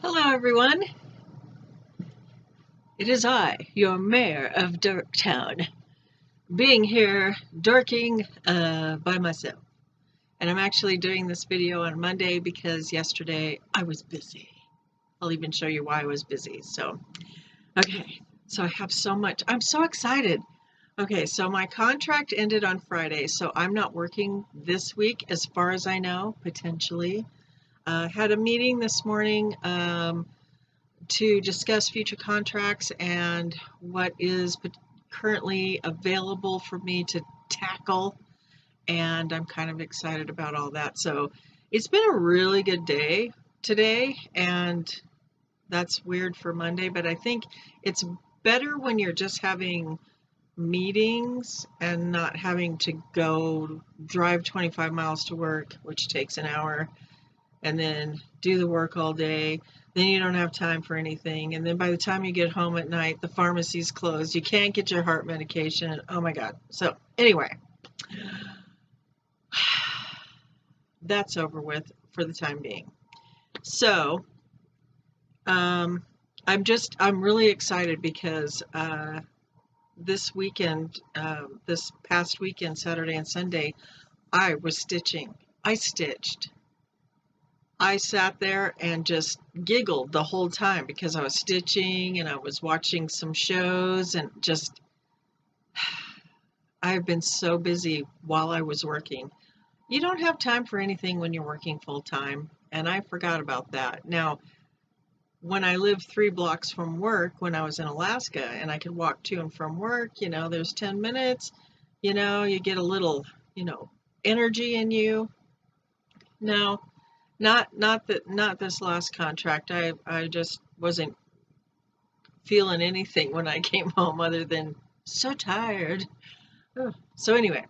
Hello everyone, it is I, your mayor of Dorktown, being here dorking by myself. And I'm actually doing this video on Monday because yesterday I was busy. I'll even show you why I was busy. Okay, so I have so much, I'm so excited. Okay, so my contract ended on Friday, so I'm not working this week as far as I know, potentially. Had a meeting this morning to discuss future contracts and what is currently available for me to tackle, and I'm kind of excited about all that. So it's been a really good day today, and that's weird for Monday, but I think it's better when you're just having meetings and not having to go drive 25 miles to work, which takes an hour, and then do the work all day. Then you don't have time for anything. And then by the time you get home at night, the pharmacy's closed. You can't get your heart medication. Oh my God. So anyway, that's over with for the time being. So I'm really excited because this weekend, this past weekend, Saturday and Sunday, I was stitching. I stitched. I sat there and just giggled the whole time because I was stitching and I was watching some shows and just, I've been so busy while I was working. You don't have time for anything when you're working full time, and I forgot about that. Now, when I lived 3 blocks from work when I was in Alaska and I could walk to and from work, there's 10 minutes, you get a little, energy in you. No. Not this last contract. I just wasn't feeling anything when I came home other than so tired. Oh. So anyway,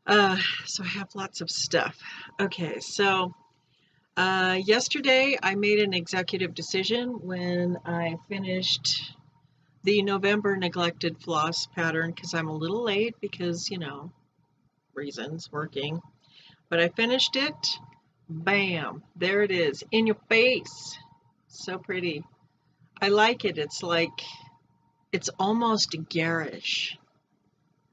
so I have lots of stuff. Okay, so yesterday I made an executive decision when I finished the November neglected floss pattern because I'm a little late because, reasons, working. But I finished it. Bam, there it is, in your face. So pretty. I like it. It's almost garish.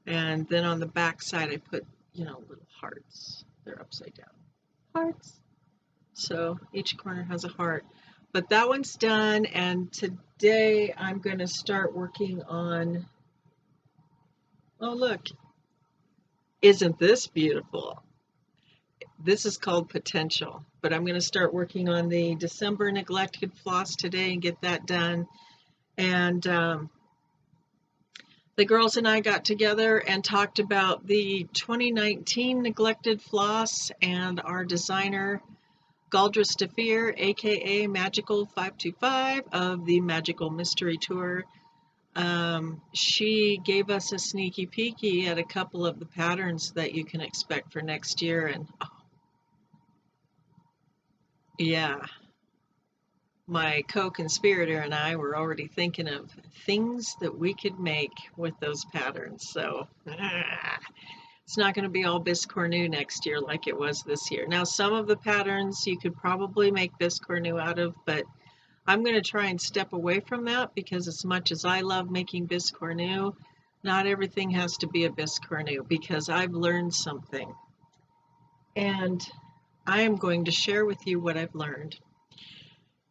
And then on the back side, I put, little hearts. They're upside down. Hearts. So each corner has a heart. But that one's done, and today I'm going to start working on, oh look, isn't this beautiful? This is called Potential, but I'm going to start working on the December neglected floss today and get that done. And the girls and I got together and talked about the 2019 neglected floss, and our designer, Galdra Stafir, aka Magical 525 of the Magical Mystery Tour, she gave us a sneaky peeky at a couple of the patterns that you can expect for next year, and oh, yeah, my co-conspirator and I were already thinking of things that we could make with those patterns. So it's not going to be all Biscornu next year like it was this year. Now, some of the patterns you could probably make Biscornu out of, but I'm going to try and step away from that because as much as I love making Biscornu, not everything has to be a Biscornu because I've learned something. And I am going to share with you what I've learned.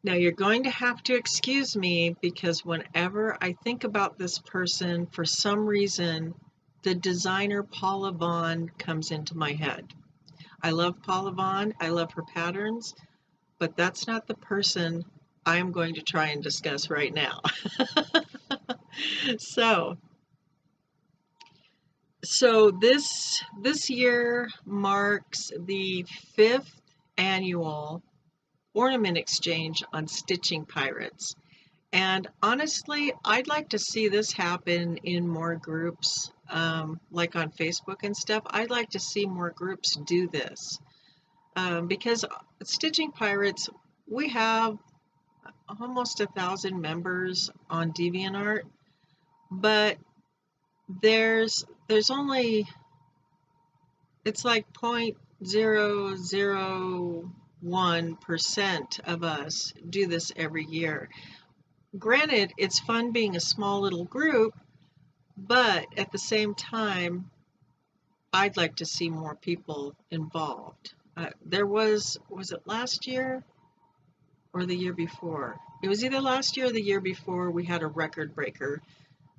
Now, you're going to have to excuse me because whenever I think about this person, for some reason, the designer Paula Vaughn comes into my head. I love Paula Vaughn. I love her patterns, but that's not the person I am going to try and discuss right now. So this year marks the 5th annual ornament exchange on Stitching Pirates. And honestly, I'd like to see this happen in more groups, like on Facebook and stuff. I'd like to see more groups do this. Because Stitching Pirates, we have almost 1,000 members on DeviantArt, but there's only, it's like 0.001 1% of us do this every year. Granted, it's fun being a small little group, but at the same time, I'd like to see more people involved. There was it last year or the year before? It was either last year or the year before we had a record breaker,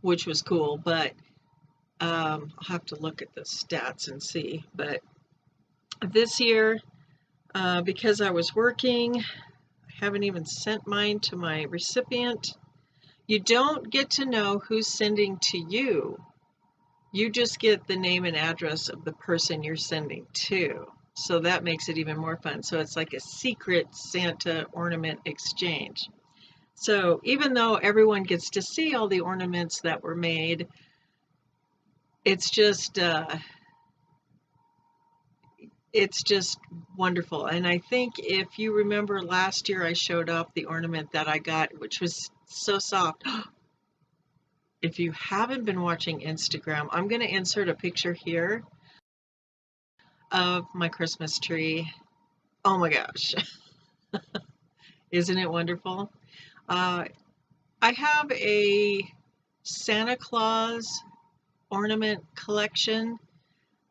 which was cool, but I'll have to look at the stats and see. But this year, because I was working, I haven't even sent mine to my recipient. You don't get to know who's sending to you. You just get the name and address of the person you're sending to. So that makes it even more fun. So it's like a secret Santa ornament exchange. So even though everyone gets to see all the ornaments that were made, it's just wonderful. And I think if you remember last year, I showed off the ornament that I got, which was so soft. If you haven't been watching Instagram, I'm going to insert a picture here of my Christmas tree. Oh my gosh. Isn't it wonderful? I have a Santa Claus ornament collection.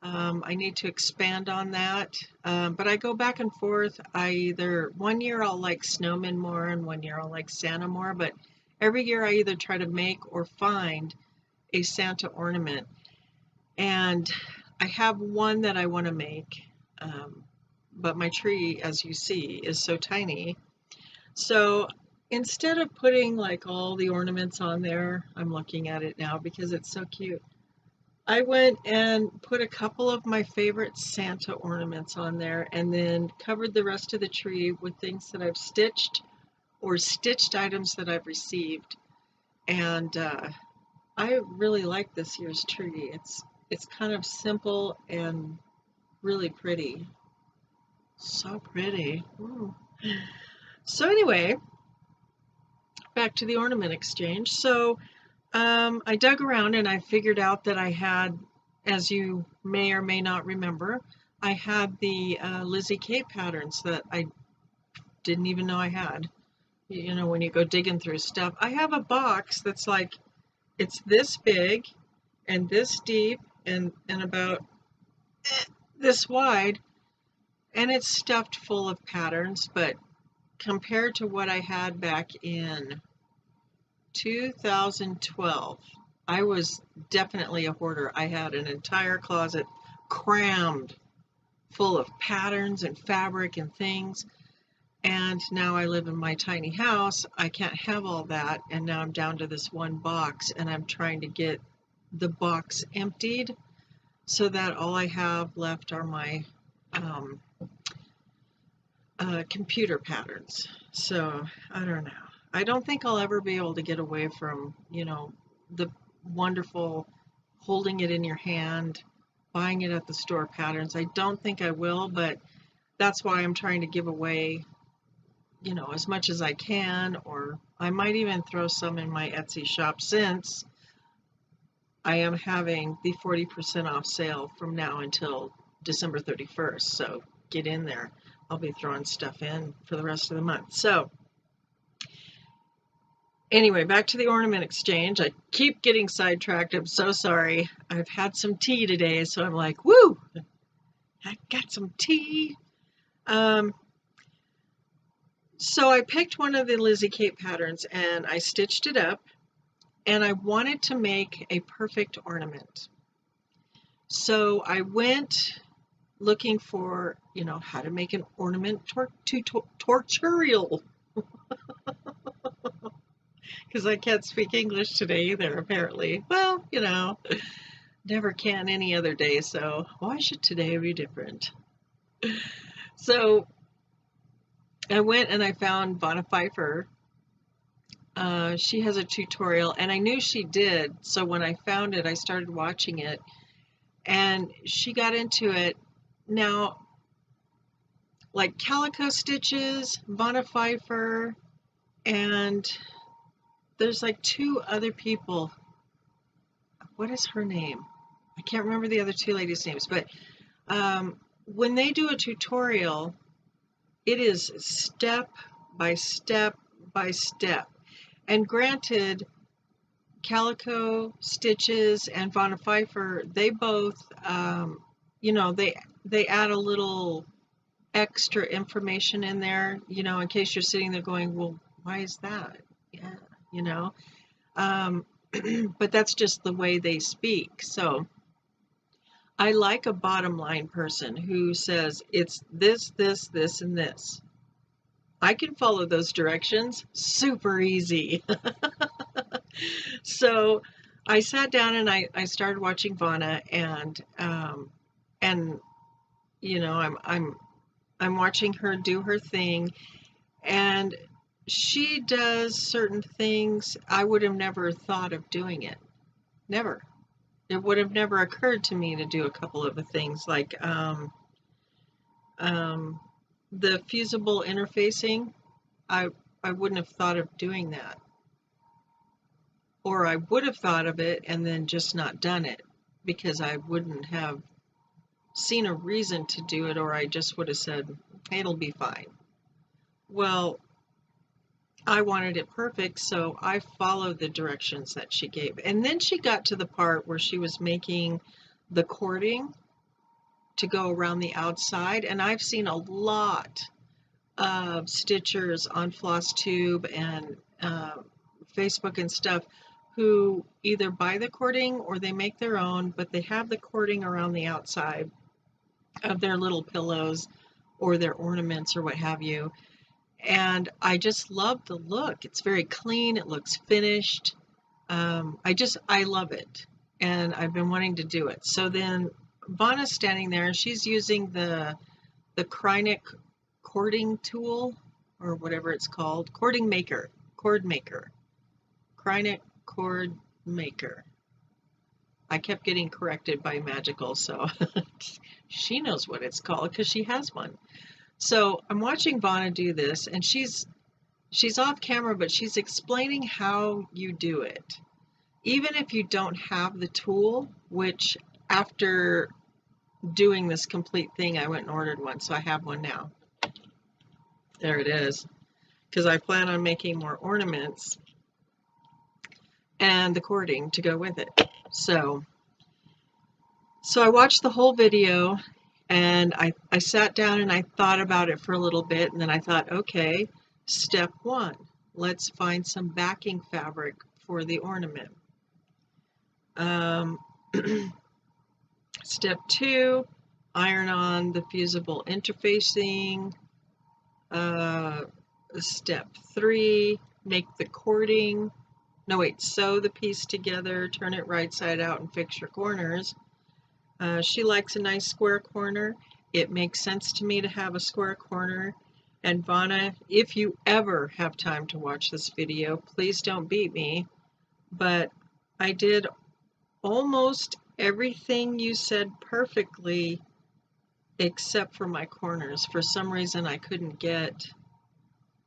I need to expand on that, but I go back and forth. One year I'll like snowmen more and one year I'll like Santa more, but every year I either try to make or find a Santa ornament. And I have one that I want to make, but my tree, as you see, is so tiny. So instead of putting like all the ornaments on there, I'm looking at it now because it's so cute. I went and put a couple of my favorite Santa ornaments on there and then covered the rest of the tree with things that I've stitched or stitched items that I've received. And I really like this year's tree. It's kind of simple and really pretty. So pretty. Ooh. So anyway, back to the ornament exchange. So I dug around and I figured out that I had, as you may or may not remember, I had the Lizzie Kate patterns that I didn't even know I had. You know, when you go digging through stuff. I have a box that's like, it's this big and this deep and about this wide, and it's stuffed full of patterns, but compared to what I had back in 2012, I was definitely a hoarder. I had an entire closet crammed full of patterns and fabric and things. And now I live in my tiny house. I can't have all that. And now I'm down to this one box and I'm trying to get the box emptied so that all I have left are my computer patterns. So I don't know. I don't think I'll ever be able to get away from, you know, the wonderful holding it in your hand, buying it at the store patterns. I don't think I will, but that's why I'm trying to give away, you know, as much as I can, or I might even throw some in my Etsy shop since I am having the 40% off sale from now until December 31st. So get in there. I'll be throwing stuff in for the rest of the month. So anyway, back to the ornament exchange. I keep getting sidetracked. I'm so sorry. I've had some tea today, so I'm like, woo, I got some tea. So I picked one of the Lizzie Kate patterns and I stitched it up, and I wanted to make a perfect ornament. So I went looking for, you know, how to make an ornament tutorial. Because I can't speak English today either, apparently. Well, you know, never can any other day, so why should today be different? So I went and I found Vanna Pfeiffer. She has a tutorial, and I knew she did, so when I found it, I started watching it, and she got into it. Now, like Calico Stitches, Vanna Pfeiffer, and there's like two other people. What is her name? I can't remember the other two ladies' names, but when they do a tutorial, It is step by step by step. And granted, Calico Stitches and Vonna Pfeiffer, they both, you know, they add a little extra information in there, you know, in case you're sitting there going, well, why is that? Yeah, you know, but that's just the way they speak. So I like a bottom line person who says it's this, this, this, and this. I can follow those directions super easy. So I sat down and I started watching Vonna, and you know, I'm watching her do her thing, and she does certain things I would have never thought of doing it. Never. It would have never occurred to me to do a couple of the things like the fusible interfacing. I wouldn't have thought of doing that. Or I would have thought of it and then just not done it because I wouldn't have seen a reason to do it, or I just would have said, hey, it'll be fine. Well, I wanted it perfect, so I followed the directions that she gave. And then she got to the part where she was making the cording to go around the outside, and I've seen a lot of stitchers on Floss Tube and Facebook and stuff who either buy the cording or they make their own, but they have the cording around the outside of their little pillows or their ornaments or what have you. And I just love the look. It's very clean. It looks finished. I love it. And I've been wanting to do it. So then Vonna's standing there and she's using the Kreinik cording tool or whatever it's called. Cord maker. Kreinik cord maker. I kept getting corrected by Magical, so she knows what it's called because she has one. So I'm watching Vonna do this, and she's off camera, but she's explaining how you do it. Even if you don't have the tool, which after doing this complete thing, I went and ordered one, so I have one now. There it is, because I plan on making more ornaments and the cording to go with it. So I watched the whole video, and I sat down and I thought about it for a little bit, and then I thought, okay, step one, let's find some backing fabric for the ornament. Step two, iron on the fusible interfacing. Step three, make the cording. No, wait, sew the piece together, turn it right side out, and fix your corners. She likes a nice square corner. It makes sense to me to have a square corner. And Vonna, if you ever have time to watch this video, please don't beat me, but I did almost everything you said perfectly except for my corners. For some reason, I couldn't get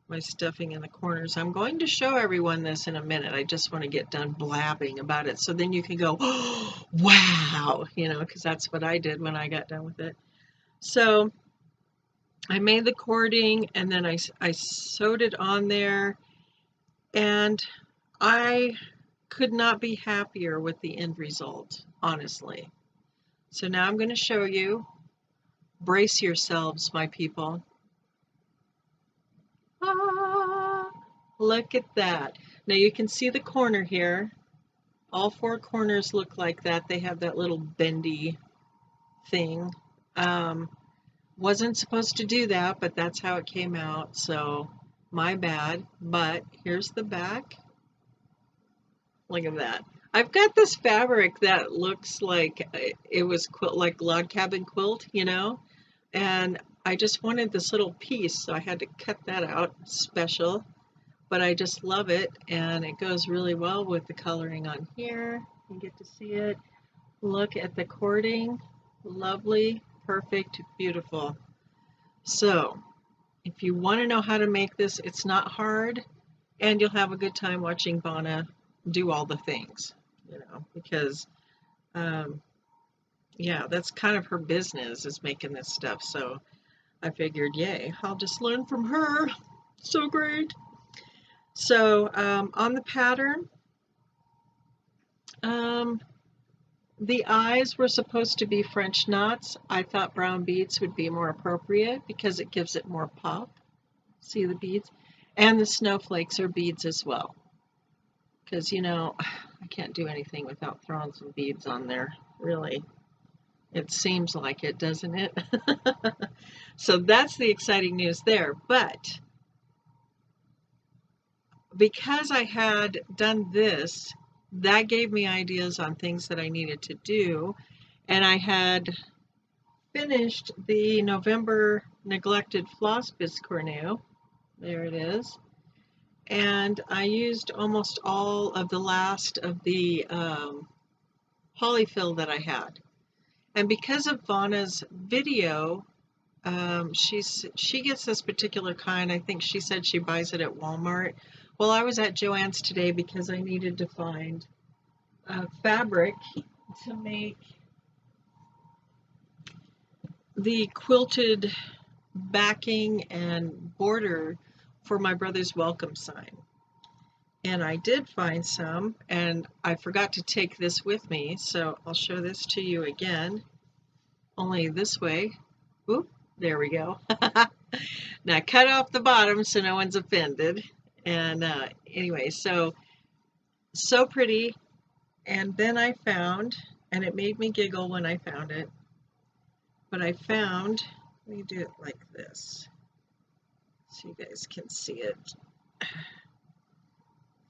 my stuffing in the corners. I'm going to show everyone this in a minute. I just want to get done blabbing about it so then you can go, oh, wow, you know, because that's what I did when I got done with it. So I made the cording and then I sewed it on there, and I could not be happier with the end result, honestly. So now I'm going to show you. Brace yourselves, my people. Ah, look at that. Now you can see the corner here. All four corners look like that. They have that little bendy thing. Wasn't supposed to do that, but that's how it came out, so my bad. But here's the back. Look at that. I've got this fabric that looks like it was like log cabin quilt, you know, and I just wanted this little piece, so I had to cut that out special, but I just love it, and it goes really well with the coloring on here. You get to see it. Look at the cording. Lovely, perfect, beautiful. So if you want to know how to make this, it's not hard, and you'll have a good time watching Vonna do all the things, you know, because yeah, that's kind of her business, is making this stuff. So I figured, yay, I'll just learn from her. So great. So on the pattern, the eyes were supposed to be French knots. I thought brown beads would be more appropriate because it gives it more pop. See the beads? And the snowflakes are beads as well. Because, you know, I can't do anything without throwing some beads on there, really. It seems like it, doesn't it? So that's the exciting news there. But because I had done this, that gave me ideas on things that I needed to do. And I had finished the November neglected floss biscornu. There it is. And I used almost all of the last of the polyfill that I had. And because of Vanna's video, she gets this particular kind. I think she said she buys it at Walmart. Well, I was at Joann's today because I needed to find fabric to make the quilted backing and border for my brother's welcome sign. And I did find some, and I forgot to take this with me, so I'll show this to you again, only this way. Oop, there we go. Now cut off the bottom so no one's offended. And anyway, so pretty. And then I found, and it made me giggle when I found it, but I found, let me do it like this so you guys can see it.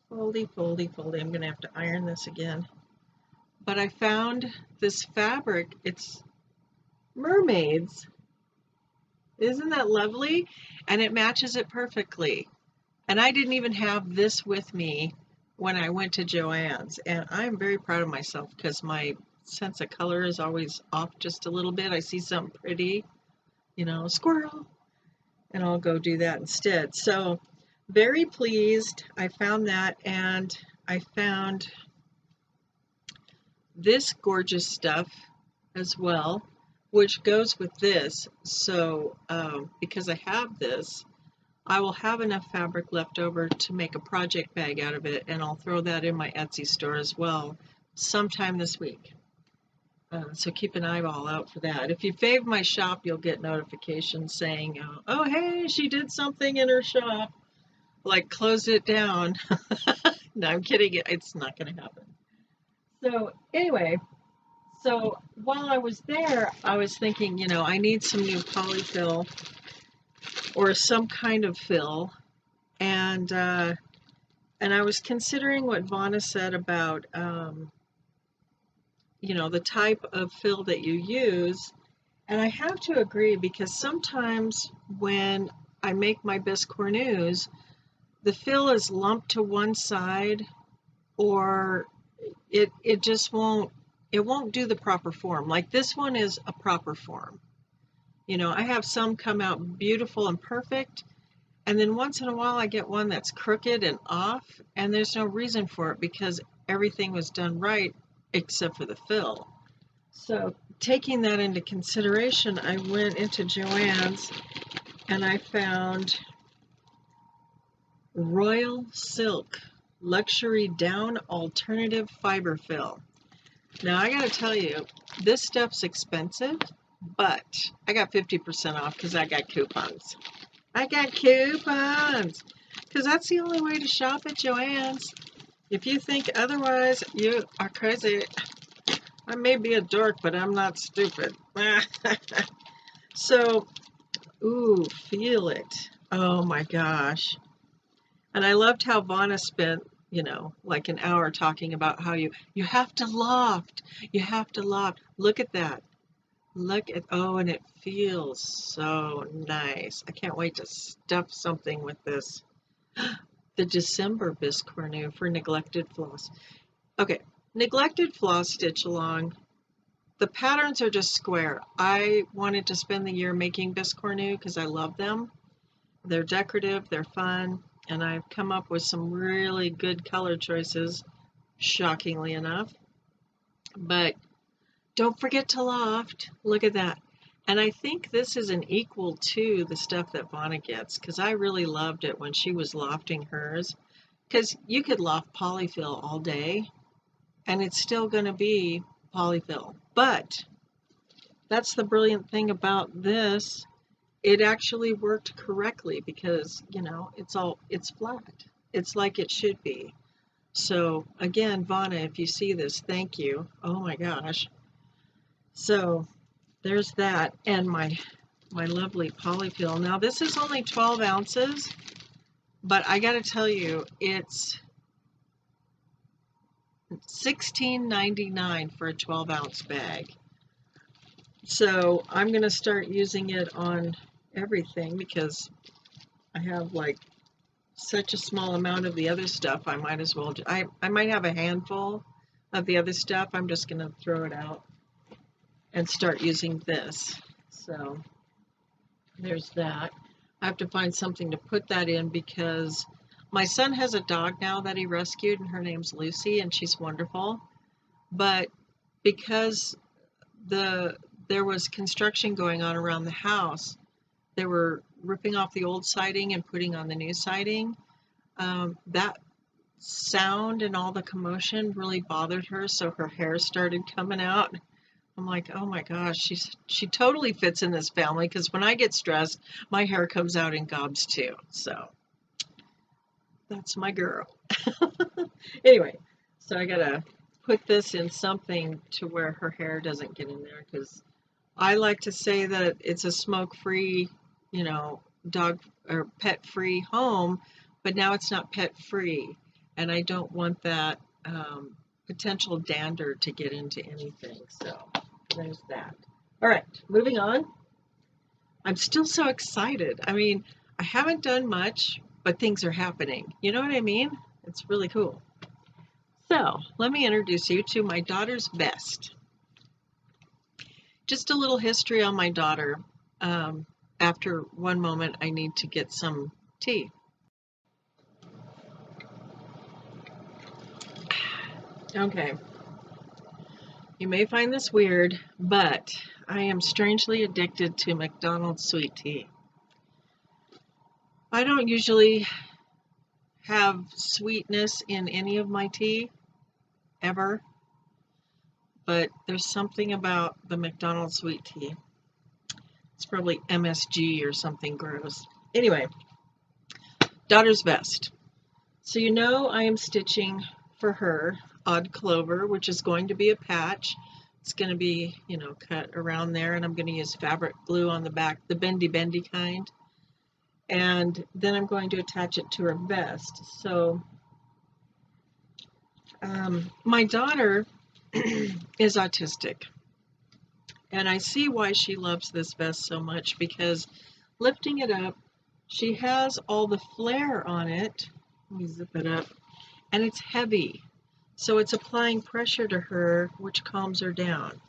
Foldy, foldy, foldy. I'm going to have to iron this again. But I found this fabric. It's mermaids. Isn't that lovely? And it matches it perfectly. And I didn't even have this with me when I went to Joann's. And I'm very proud of myself because my sense of color is always off just a little bit. I see something pretty, you know, squirrel, and I'll go do that instead. So very pleased. I found that, and I found this gorgeous stuff as well, which goes with this. So because I have this, I will have enough fabric left over to make a project bag out of it, and I'll throw that in my Etsy store as well sometime this week. So keep an eyeball out for that. If you fave my shop, you'll get notifications saying, oh, hey, she did something in her shop. Like, close it down. No, I'm kidding. It's not going to happen. So anyway, so while I was there, I was thinking, you know, I need some new polyfill or some kind of fill. And I was considering what Vanna said about, you know, the type of fill that you use. And I have to agree, because sometimes when I make my biscornus, the fill is lumped to one side, or it just won't do the proper form. Like this one is a proper form. You know, I have some come out beautiful and perfect, and then once in a while I get one that's crooked and off, and there's no reason for it because everything was done right except for the fill. So taking that into consideration, I went into Joann's and I found Royal Silk Luxury Down Alternative Fiber Fill. Now I gotta tell you, this stuff's expensive, but I got 50% off because I got coupons. I got coupons because that's the only way to shop at Joann's. If you think otherwise, you are crazy. I may be a dork, but I'm not stupid. So, ooh, feel it. Oh my gosh. And I loved how Vanna spent, you know, like an hour talking about how you have to loft. You have to loft. Look at that. Look at, oh, and it feels so nice. I can't wait to stuff something with this. The December biscornu for neglected floss. Okay, neglected floss stitch along. The patterns are just square. I wanted to spend the year making biscornu because I love them. They're decorative, they're fun, and I've come up with some really good color choices, shockingly enough. But don't forget to loft. Look at that. And I think this is an equal to the stuff that Vonna gets, because I really loved it when she was lofting hers. Because you could loft polyfill all day, and it's still going to be polyfill. But that's the brilliant thing about this. It actually worked correctly because, you know, it's flat. It's like it should be. So again, Vonna, if you see this, thank you. Oh my gosh. So there's that, and my lovely polyfill. Now this is only 12 ounces, but I got to tell you, it's $16.99 for a 12-ounce bag. So I'm going to start using it on everything because I have like such a small amount of the other stuff. I might as well, I might have a handful of the other stuff. I'm just going to throw it out and start using this. So there's that. I have to find something to put that in because my son has a dog now that he rescued, and her name's Lucy, and she's wonderful. But because there was construction going on around the house, they were ripping off the old siding and putting on the new siding. That sound and all the commotion really bothered her, so her hair started coming out. I'm like, oh my gosh, she totally fits in this family, because when I get stressed, my hair comes out in gobs too. So that's my girl. Anyway, so I gotta put this in something to where her hair doesn't get in there, because I like to say that it's a smoke-free, you know, dog or pet-free home, but now it's not pet-free, and I don't want that potential dander to get into anything. So there's that. All right, moving on. I'm still so excited. I mean, I haven't done much, but things are happening. You know what I mean? It's really cool. So let me introduce you to my daughter's vest. Just a little history on my daughter. After one moment, I need to get some tea. Okay. You may find this weird, but I am strangely addicted to McDonald's sweet tea. I don't usually have sweetness in any of my tea, ever, but there's something about the McDonald's sweet tea. It's probably MSG or something gross. Anyway, daughter's vest. So you know I am stitching for her odd clover, which is going to be a patch. It's going to be, you know, cut around there, and I'm going to use fabric glue on the back, the bendy kind. And then I'm going to attach it to her vest. So my daughter is autistic, and I see why she loves this vest so much, because lifting it up, she has all the flare on it. Let me zip it up. And it's heavy, so it's applying pressure to her, which calms her down.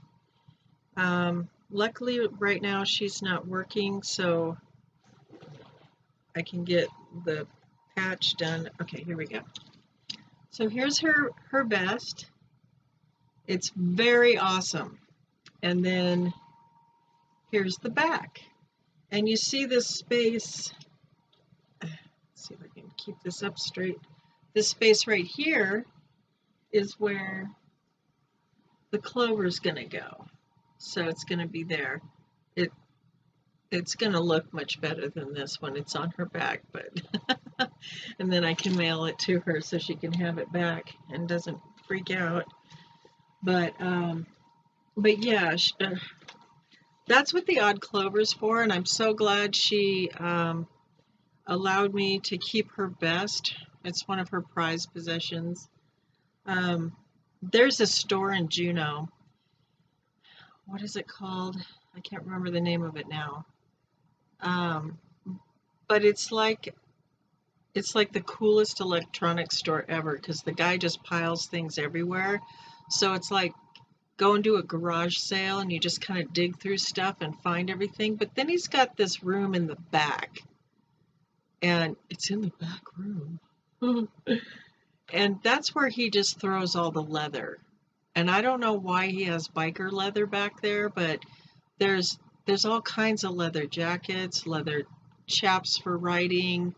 Luckily right now she's not working, so I can get the patch done. Okay, here we go. So here's her vest. It's very awesome. And then here's the back. And you see this space. Let's see if I can keep this up straight. This space right here is where the clover is going to go. So it's going to be there. It's going to look much better than this when it's on her back, but and then I can mail it to her so she can have it back and doesn't freak out. But yeah, that's what the odd clover's for, and I'm so glad she allowed me to keep her vest. It's one of her prized possessions. There's a store in Juneau. What is it called? I can't remember the name of it now. But it's like the coolest electronics store ever, because the guy just piles things everywhere. So it's like going to a garage sale and you just kind of dig through stuff and find everything. But then he's got this room in the back, and it's in the back room. And that's where he just throws all the leather. And I don't know why he has biker leather back there, but there's there's all kinds of leather jackets, leather chaps for riding,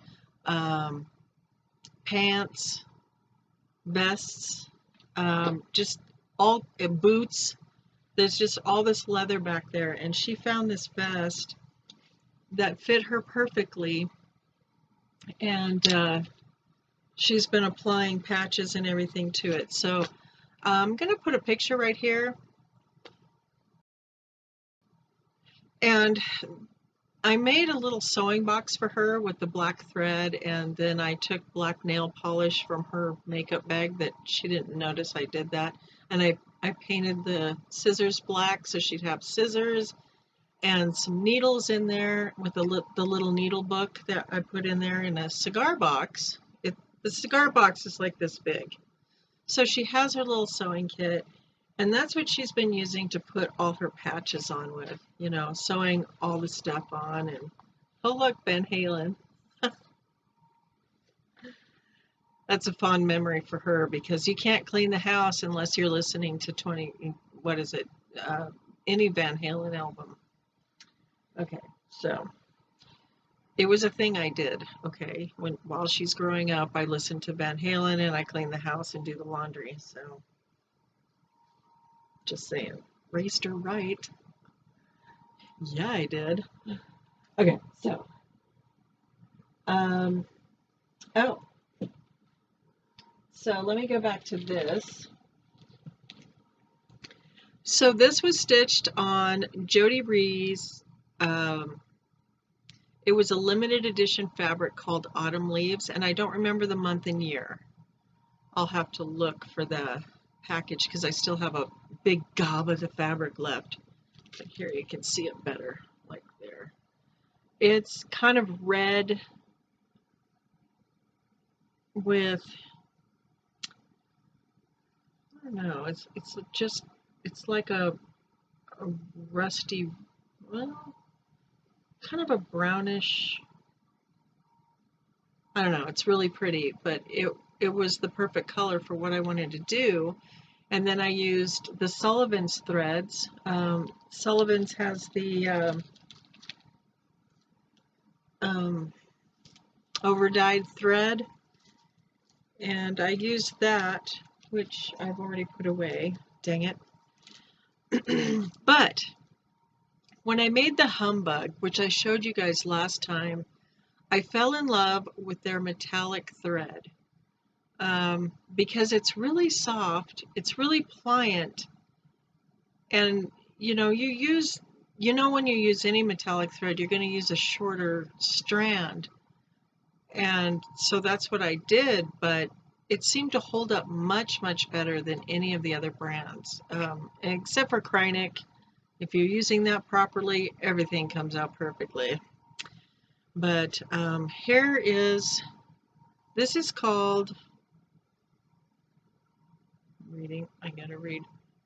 pants, vests, just all boots. There's just all this leather back there, and she found this vest that fit her perfectly, and she's been applying patches and everything to it. So I'm going to put a picture right here, and I made a little sewing box for her with the black thread, and then I took black nail polish from her makeup bag that she didn't notice I did that, and I painted the scissors black so she'd have scissors and some needles in there with the little needle book that I put in there in a cigar box. The cigar box is like this big. So she has her little sewing kit, and that's what she's been using to put all her patches on with, you know, sewing all the stuff on. And oh look, Van Halen. That's a fond memory for her, because you can't clean the house unless you're listening to any Van Halen album. Okay, so it was a thing I did, okay? While she's growing up, I listened to Van Halen and I clean the house and do the laundry, so just saying. Raised her right. Yeah, I did. Okay, so, so let me go back to this. So this was stitched on Jody Ree's, it was a limited edition fabric called Autumn Leaves, and I don't remember the month and year. I'll have to look for the package because I still have a big gob of the fabric left. But here you can see it better, like there. It's kind of red with, I don't know, it's like a rusty, well, kind of a brownish, I don't know, it's really pretty, but it was the perfect color for what I wanted to do. And then I used the Sullivan's threads. Sullivan's has the over-dyed thread, and I used that, which I've already put away, dang it. But when I made the Humbug, which I showed you guys last time, I fell in love with their metallic thread. Because it's really soft, it's really pliant, and you know, when you use any metallic thread, you're going to use a shorter strand, and so that's what I did, but it seemed to hold up much better than any of the other brands, except for Kreinik. If you're using that properly, everything comes out perfectly. But this is called, I gotta read,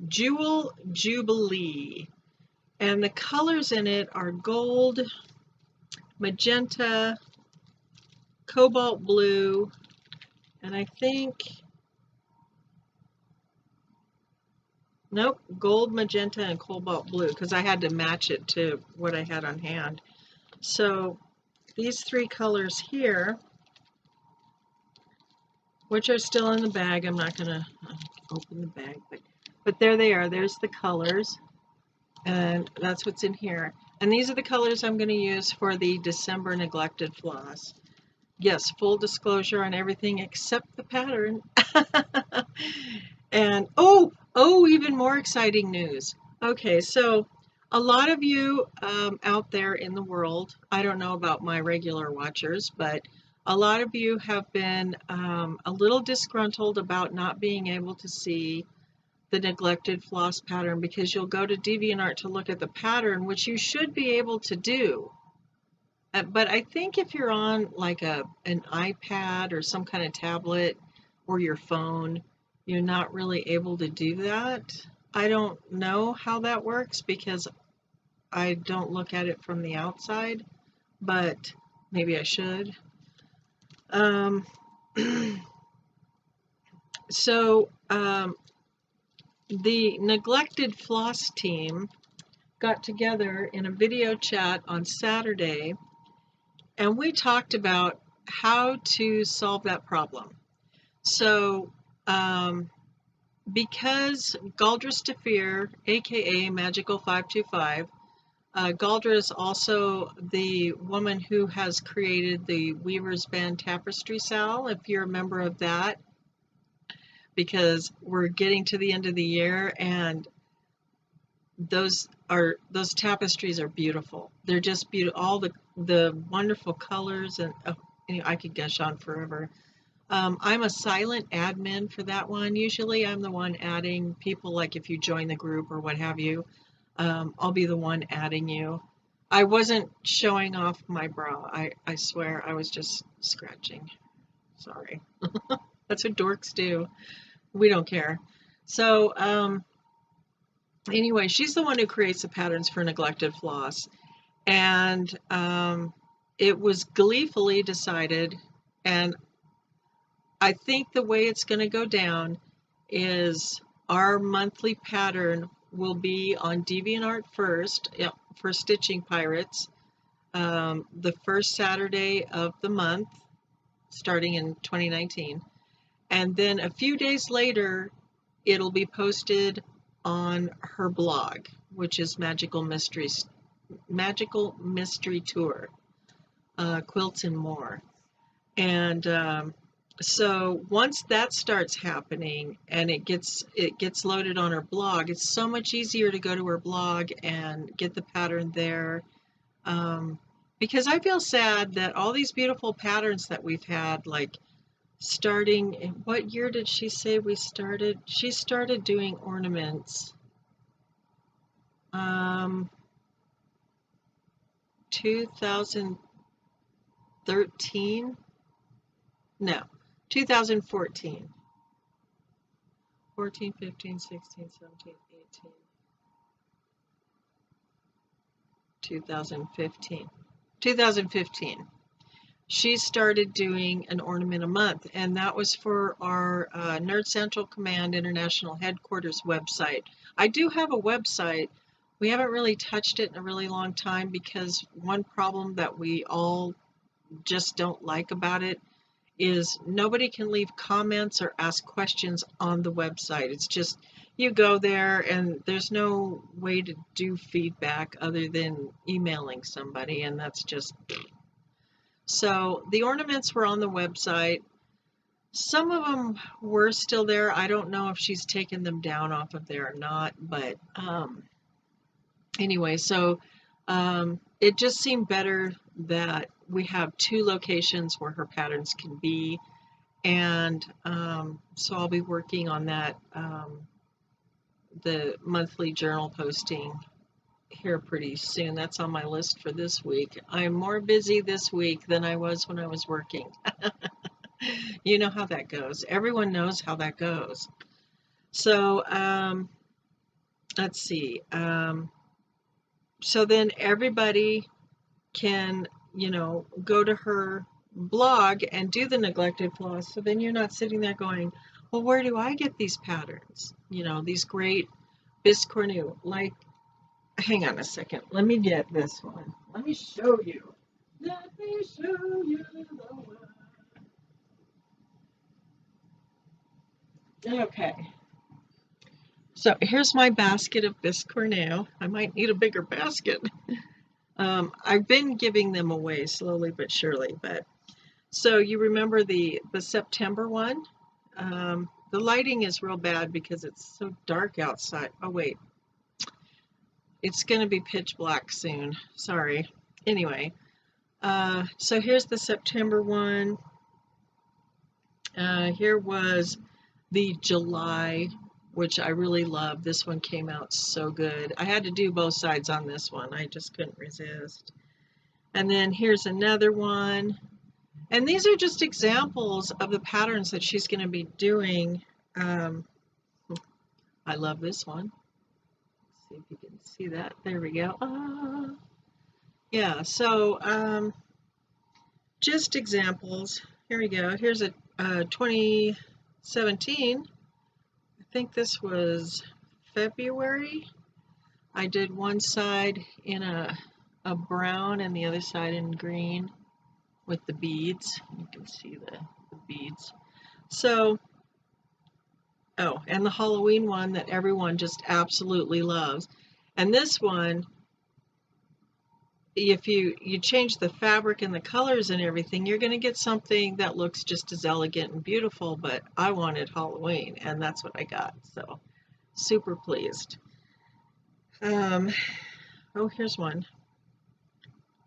Jewel Jubilee, and the colors in it are gold, magenta, cobalt blue, and I think, nope, gold, magenta, and cobalt blue, because I had to match it to what I had on hand. So these three colors here, which are still in the bag, I'm not going to open the bag, but there they are. There's the colors, and that's what's in here. And these are the colors I'm going to use for the December neglected floss. Yes, full disclosure on everything except the pattern. And oh, even more exciting news. Okay, so a lot of you out there in the world, I don't know about my regular watchers, but a lot of you have been a little disgruntled about not being able to see the neglected floss pattern, because you'll go to DeviantArt to look at the pattern, which you should be able to do. But I think if you're on like an iPad or some kind of tablet or your phone, you're not really able to do that. I don't know how that works because I don't look at it from the outside, but maybe I should. So the neglected floss team got together in a video chat on Saturday, and we talked about how to solve that problem. So, because Galdris DeFeer, aka Magical 525, Galdra is also the woman who has created the Weaver's Band Tapestry Sal, if you're a member of that, because we're getting to the end of the year and those tapestries are beautiful. They're just beautiful. All the wonderful colors, and oh, anyway, I could gush on forever. I'm a silent admin for that one. Usually I'm the one adding people, like if you join the group or what have you. I'll be the one adding you. I wasn't showing off my bra. I swear I was just scratching. Sorry. That's what dorks do. We don't care. So anyway, she's the one who creates the patterns for Neglected Floss. And it was gleefully decided, and I think the way it's going to go down is our monthly pattern will be on DeviantArt first, for Stitching Pirates, the first Saturday of the month, starting in 2019. And then a few days later, it'll be posted on her blog, which is Magical Mystery Tour, Quilts and More. And so once that starts happening and it gets loaded on her blog, it's so much easier to go to her blog and get the pattern there. Because I feel sad that all these beautiful patterns that we've had, like starting, what year did she say we started? She started doing ornaments 2013? No, 2014. 14, 15, 16, 17, 18. 2015. 2015. She started doing an ornament a month, and that was for our Nerd Central Command International Headquarters website. I do have a website. We haven't really touched it in a really long time because one problem that we all just don't like about it is nobody can leave comments or ask questions on the website. It's just you go there and there's no way to do feedback other than emailing somebody, and that's just... So the ornaments were on the website. Some of them were still there. I don't know if she's taken them down off of there or not, but anyway, so it just seemed better that we have two locations where her patterns can be, and so I'll be working on that, the monthly journal posting here pretty soon. That's on my list for this week. I'm more busy this week than I was when I was working. You know how that goes. Everyone knows how that goes. So let's see. So then everybody can, go to her blog and do the Neglected Floss. So then you're not sitting there going, well, where do I get these patterns? These great biscornu. Like, hang on a second. Let me get this one. Let me show you. Let me show you the one. Okay. So here's my basket of biscornu. I might need a bigger basket. I've been giving them away slowly but surely. But so you remember the September one? The lighting is real bad because it's so dark outside. Oh wait, it's going to be pitch black soon. Sorry. Anyway, so here's the September one. Here was the July, which I really love. This one came out so good. I had to do both sides on this one. I just couldn't resist. And then here's another one. And these are just examples of the patterns that she's going to be doing. I love this one. Let's see if you can see that. There we go. Yeah, so just examples. Here we go. Here's a 2017. I think this was February. I did one side in a brown and the other side in green with the beads. You can see the beads. So, oh, and the Halloween one that everyone just absolutely loves. And this one, if you change the fabric and the colors and everything, you're going to get something that looks just as elegant and beautiful, but I wanted Halloween, and that's what I got. So, super pleased. Oh, here's one.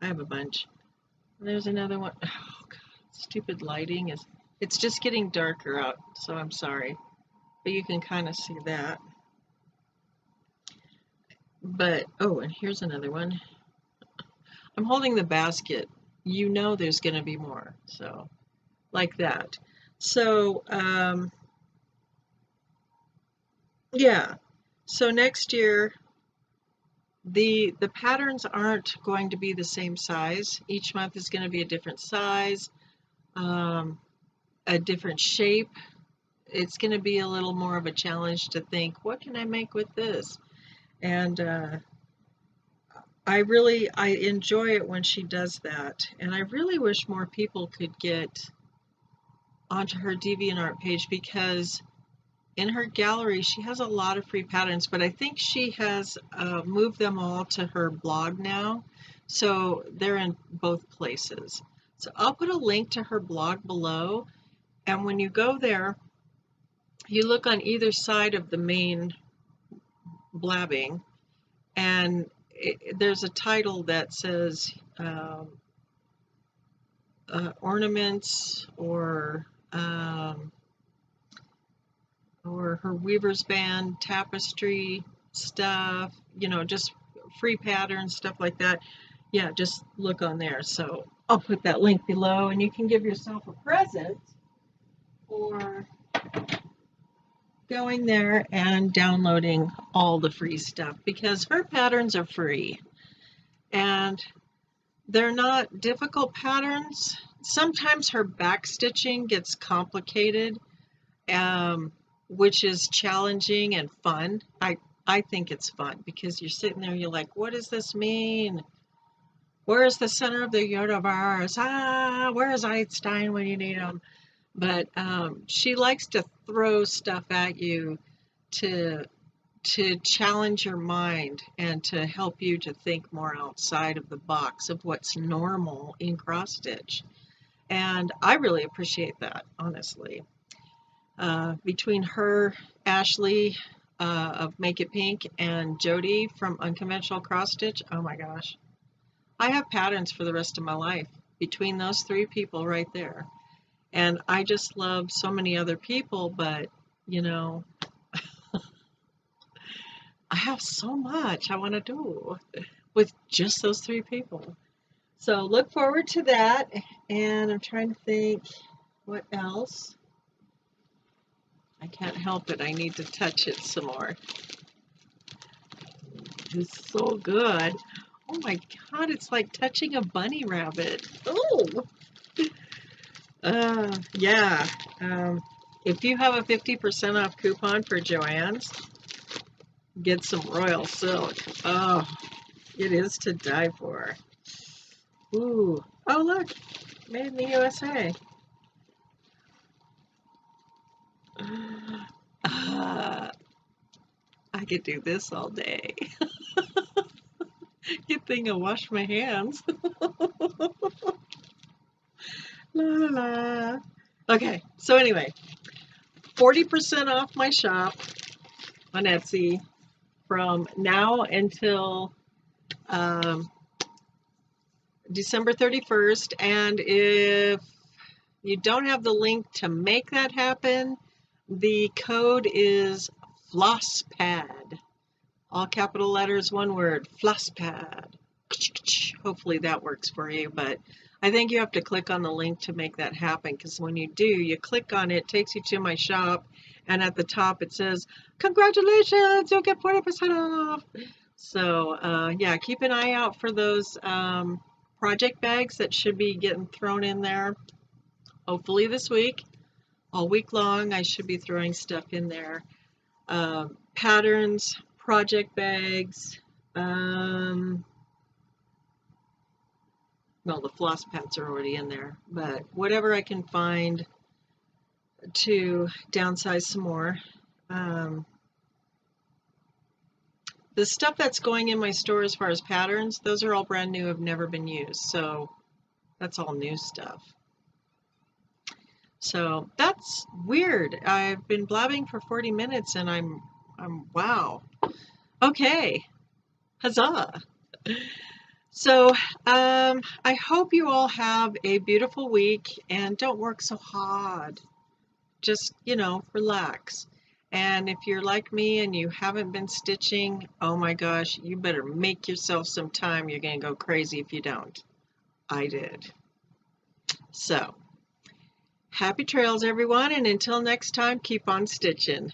I have a bunch. There's another one. Oh, God, stupid lighting is, it's just getting darker out, so I'm sorry. But you can kind of see that. But, oh, and here's another one. I'm holding the basket. You know there's going to be more, so like that. So, yeah. So next year, the patterns aren't going to be the same size. Each month is going to be a different size, a different shape. It's going to be a little more of a challenge to think, what can I make with this? And I enjoy it when she does that. And I really wish more people could get onto her DeviantArt page, because in her gallery she has a lot of free patterns, but I think she has moved them all to her blog now, so they're in both places. So I'll put a link to her blog below, and when you go there, you look on either side of the main blabbing, and there's a title that says ornaments or her weaver's band, tapestry stuff, just free patterns, stuff like that. Yeah, just look on there. So I'll put that link below, and you can give yourself a present for going there and downloading all the free stuff, because her patterns are free and they're not difficult patterns. Sometimes her back stitching gets complicated, which is challenging and fun. I think it's fun, because you're sitting there, you're like, what does this mean? Where's the center of the universe? Where's Einstein when you need him? But she likes to throw stuff at you to challenge your mind and to help you to think more outside of the box of what's normal in cross stitch. And I really appreciate that, honestly. Between her, Ashley of Make It Pink, and Jody from Unconventional Cross Stitch, oh my gosh. I have patterns for the rest of my life between those three people right there. And I just love so many other people, but I have so much I want to do with just those three people. So look forward to that. And I'm trying to think what else. I can't help it. I need to touch it some more. It's so good. Oh my God, it's like touching a bunny rabbit. Oh, yeah. If you have a 50% off coupon for Joann's, get some royal silk. Oh, it is to die for. Ooh. Oh, look, made in the USA. I could do this all day. Good thing I wash my hands. La la la. Okay, so anyway, 40% off my shop on Etsy from now until December 31st. And if you don't have the link to make that happen, the code is FlossPad. All capital letters, one word, FlossPad. Hopefully that works for you, but I think you have to click on the link to make that happen, because when you do, you click on it, it takes you to my shop, and at the top it says, congratulations, you'll get 40% off. So yeah, keep an eye out for those project bags that should be getting thrown in there. Hopefully this week, all week long, I should be throwing stuff in there. Patterns, project bags, Well, the floss pads are already in there, but whatever I can find to downsize some more. The stuff that's going in my store as far as patterns, those are all brand new, have never been used. So that's all new stuff. So that's weird. I've been blabbing for 40 minutes and I'm wow. Okay. Huzzah. So I hope you all have a beautiful week and don't work so hard. Just, relax. And if you're like me and you haven't been stitching, oh my gosh, you better make yourself some time. You're going to go crazy if you don't. I did. So, happy trails, everyone, and until next time, keep on stitching.